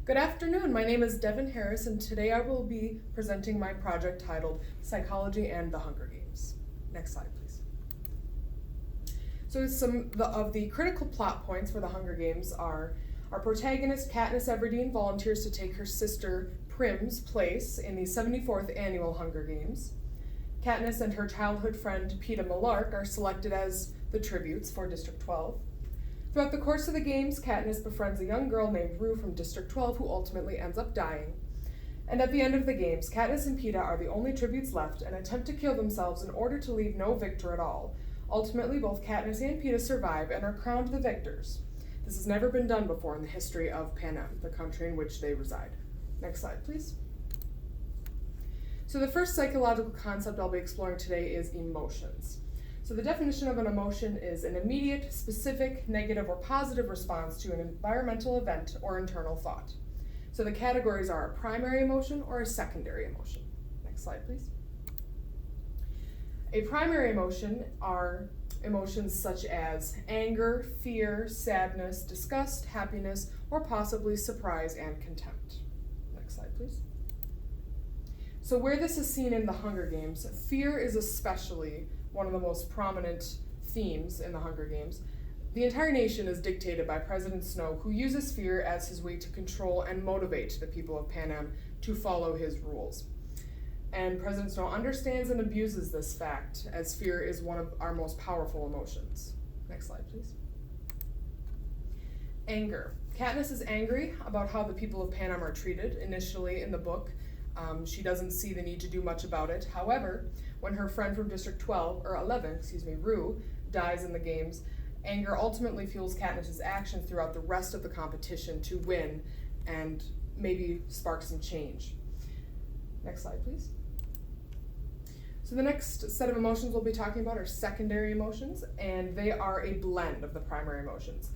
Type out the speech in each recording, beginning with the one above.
Good afternoon, my name is Devin Harris, and today I will be presenting my project titled Psychology and the Hunger Games. Next slide, please. So some of the critical plot points for the Hunger Games are our protagonist Katniss Everdeen volunteers to take her sister Prim's place in the 74th Annual Hunger Games. Katniss and her childhood friend Peeta Mellark are selected as the tributes for District 12. Throughout the course of the games, Katniss befriends a young girl named Rue from District 12 who ultimately ends up dying. And at the end of the games, Katniss and Peeta are the only tributes left and attempt to kill themselves in order to leave no victor at all. Ultimately, both Katniss and Peeta survive and are crowned the victors. This has never been done before in the history of Panem, the country in which they reside. Next slide, please. So the first psychological concept I'll be exploring today is emotions. So the definition of an emotion is an immediate, specific, negative, or positive response to an environmental event or internal thought. So the categories are a primary emotion or a secondary emotion. Next slide, please. A primary emotion are emotions such as anger, fear, sadness, disgust, happiness, or possibly surprise and contempt. Next slide, please. So where this is seen in the Hunger Games, fear is especially one of the most prominent themes in the Hunger Games. The entire nation is dictated by President Snow, who uses fear as his way to control and motivate the people of Panem to follow his rules. And President Snow understands and abuses this fact, as fear is one of our most powerful emotions. Next slide, please. Anger. Katniss is angry about how the people of Panem are treated. Initially in the book, she doesn't see the need to do much about it. However, when her friend from District 11, Rue, dies in the games, anger ultimately fuels Katniss's actions throughout the rest of the competition to win and maybe spark some change. Next slide, please. So the next set of emotions we'll be talking about are secondary emotions, and they are a blend of the primary emotions.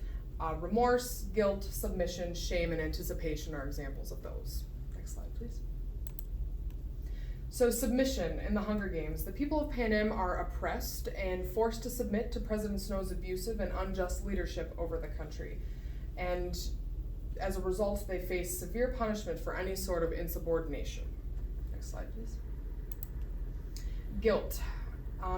Remorse, guilt, submission, shame, and anticipation are examples of those. Next slide, please. So submission in the Hunger Games. The people of Panem are oppressed and forced to submit to President Snow's abusive and unjust leadership over the country. And as a result, they face severe punishment for any sort of insubordination. Next slide, please. Guilt.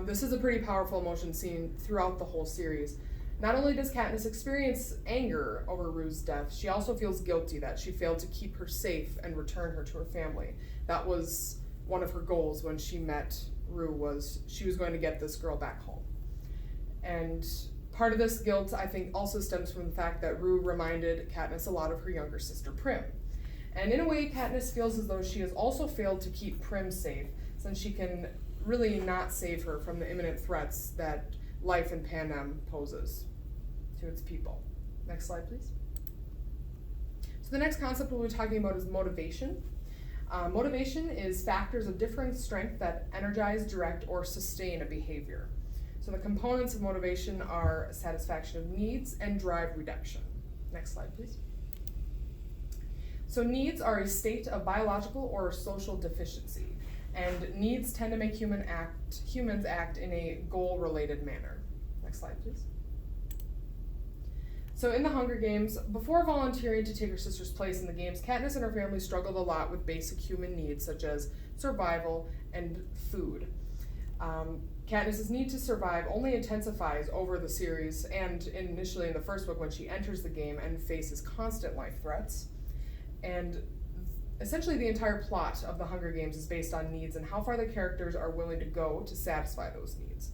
This is a pretty powerful emotion seen throughout the whole series. Not only does Katniss experience anger over Rue's death, she also feels guilty that she failed to keep her safe and return her to her family. That was one of her goals when she met Rue, was she was going to get this girl back home. And part of this guilt, I think, also stems from the fact that Rue reminded Katniss a lot of her younger sister Prim. And in a way, Katniss feels as though she has also failed to keep Prim safe, since she can really not save her from the imminent threats that life in Panem poses to its people. Next slide, please. So the next concept we'll be talking about is motivation. Motivation is factors of differing strength that energize, direct, or sustain a behavior. So the components of motivation are satisfaction of needs and drive reduction. Next slide, please. So needs are a state of biological or social deficiency, and needs tend to make humans act in a goal-related manner. Next slide, please. So in the Hunger Games, before volunteering to take her sister's place in the games, Katniss and her family struggled a lot with basic human needs such as survival and food. Katniss's need to survive only intensifies over the series and initially in the first book when she enters the game and faces constant life threats. And essentially the entire plot of the Hunger Games is based on needs and how far the characters are willing to go to satisfy those needs.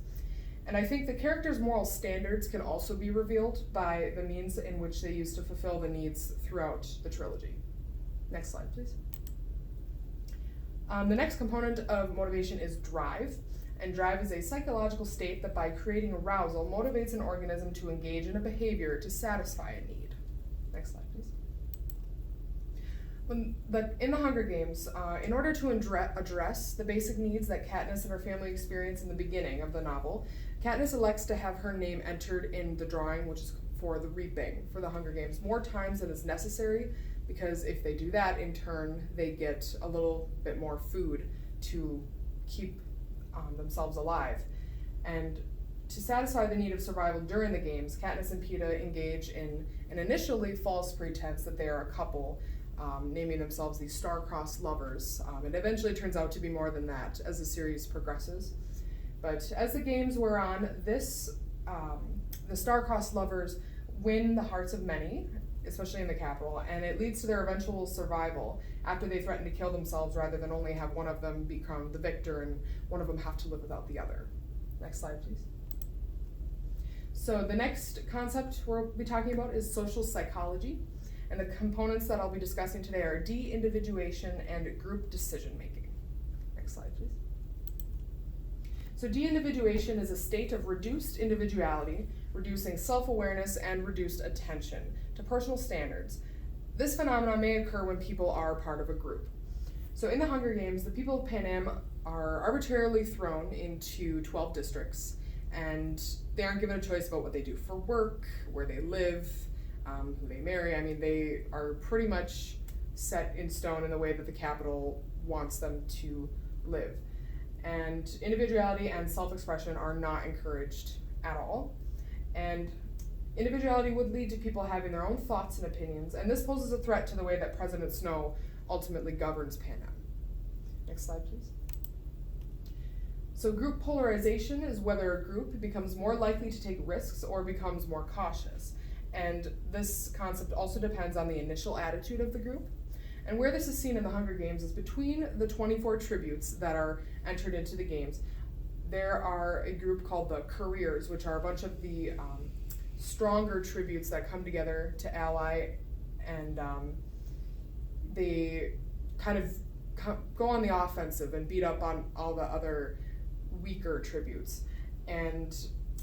And I think the characters' moral standards can also be revealed by the means in which they use to fulfill the needs throughout the trilogy. Next slide, please. The next component of motivation is drive. And drive is a psychological state that by creating arousal motivates an organism to engage in a behavior to satisfy a need. Next slide, please. In the Hunger Games, in order to address the basic needs that Katniss and her family experience in the beginning of the novel, Katniss elects to have her name entered in the drawing, which is for the reaping for the Hunger Games, more times than is necessary, because if they do that, in turn, they get a little bit more food to keep themselves alive. And to satisfy the need of survival during the games, Katniss and Peeta engage in an initially false pretense that they are a couple, naming themselves the Star-Crossed Lovers. It eventually turns out to be more than that as the series progresses. But as the games wear on, the Star-Crossed Lovers win the hearts of many, especially in the capital, and it leads to their eventual survival after they threaten to kill themselves rather than only have one of them become the victor and one of them have to live without the other. Next slide, please. So the next concept we'll be talking about is social psychology, and the components that I'll be discussing today are de-individuation and group decision-making. Next slide, please. So de-individuation is a state of reduced individuality, reducing self-awareness and reduced attention to personal standards. This phenomenon may occur when people are part of a group. So in the Hunger Games, the people of Panem are arbitrarily thrown into 12 districts, and they aren't given a choice about what they do for work, where they live, who they marry. I mean, they are pretty much set in stone in the way that the capital wants them to live. And individuality and self-expression are not encouraged at all. And individuality would lead to people having their own thoughts and opinions, and this poses a threat to the way that President Snow ultimately governs Panem. Next slide, please. So group polarization is whether a group becomes more likely to take risks or becomes more cautious. And this concept also depends on the initial attitude of the group. And where this is seen in the Hunger Games is between the 24 tributes that are entered into the games. There are a group called the Careers, which are a bunch of the stronger tributes that come together to ally, and they kind of go on the offensive and beat up on all the other weaker tributes. And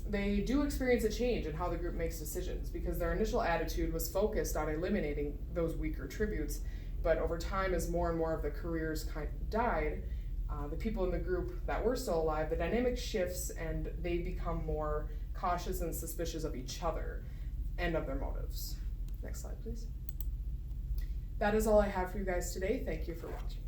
they do experience a change in how the group makes decisions because their initial attitude was focused on eliminating those weaker tributes, but over time, as more and more of the Careers died, the people in the group that were still alive, the dynamic shifts and they become more cautious and suspicious of each other and of their motives. Next slide, please. That is all I have for you guys today. Thank you for watching.